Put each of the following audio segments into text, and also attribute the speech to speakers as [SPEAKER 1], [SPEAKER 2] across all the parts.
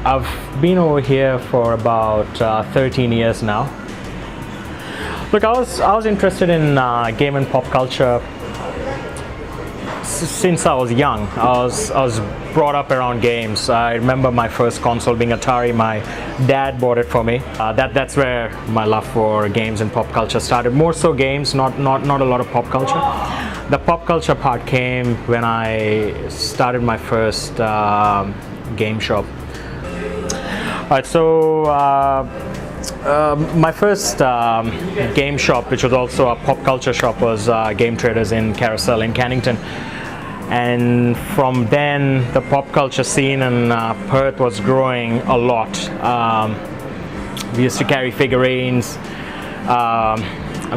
[SPEAKER 1] I've been over here for about 13 years now. Look, I was interested in game and pop culture since I was young. I was brought up around games. I remember my first console being Atari. My dad bought it for me. That's where my love for games and pop culture started. More so games, not a lot of pop culture. The pop culture part came when I started my first game shop. Alright, so my first game shop, which was also a pop culture shop, was Game Traders in Carousel in Cannington. And from then, the pop culture scene in Perth was growing a lot. We used to carry figurines.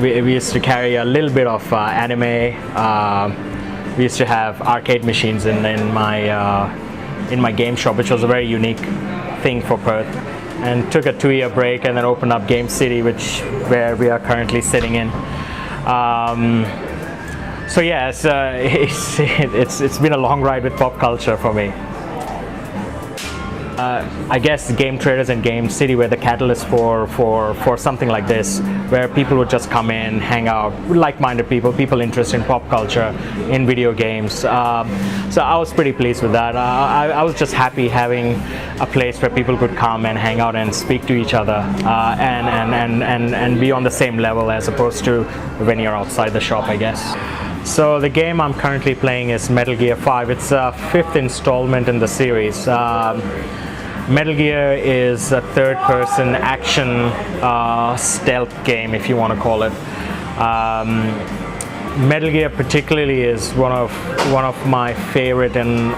[SPEAKER 1] We used to carry a little bit of anime. We used to have arcade machines in my game shop, which was a very unique thing for Perth. And took a 2-year break and then opened up Game City, where we are currently sitting in. So yeah, it's been a long ride with pop culture for me. I guess Game Traders and Game City were the catalyst for something like this, where people would just come in, hang out, like-minded people interested in pop culture, in video games. So I was pretty pleased with that. I was just happy having a place where people could come and hang out and speak to each other, and be on the same level as opposed to when you're outside the shop, I guess. So the game I'm currently playing is Metal Gear 5. It's a 5th installment in the series. Metal Gear is a third-person action stealth game, if you want to call it. Metal Gear particularly is one of my favorite in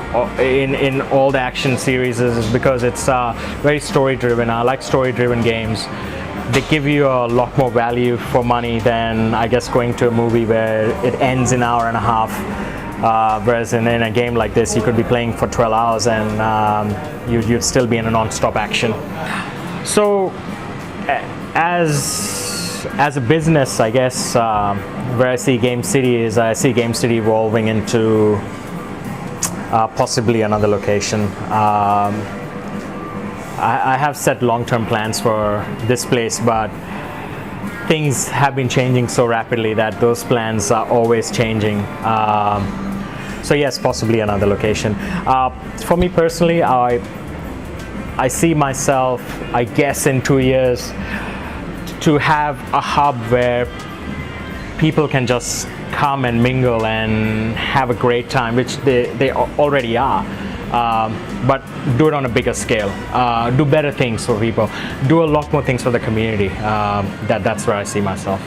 [SPEAKER 1] all the action series, is because it's very story-driven. I like story-driven games. They give you a lot more value for money than, I guess, going to a movie where it ends in an hour and a half. Whereas in a game like this, you could be playing for 12 hours and you'd still be in a non-stop action. So, as a business, I guess, where I see Game City is, I see Game City evolving into possibly another location. I have set long-term plans for this place, but things have been changing so rapidly that those plans are always changing. So yes, possibly another location. For me personally, I see myself, I guess, in 2 years to have a hub where people can just come and mingle and have a great time, which they already are. But do it on a bigger scale, do better things for people, do a lot more things for the community. That's where I see myself.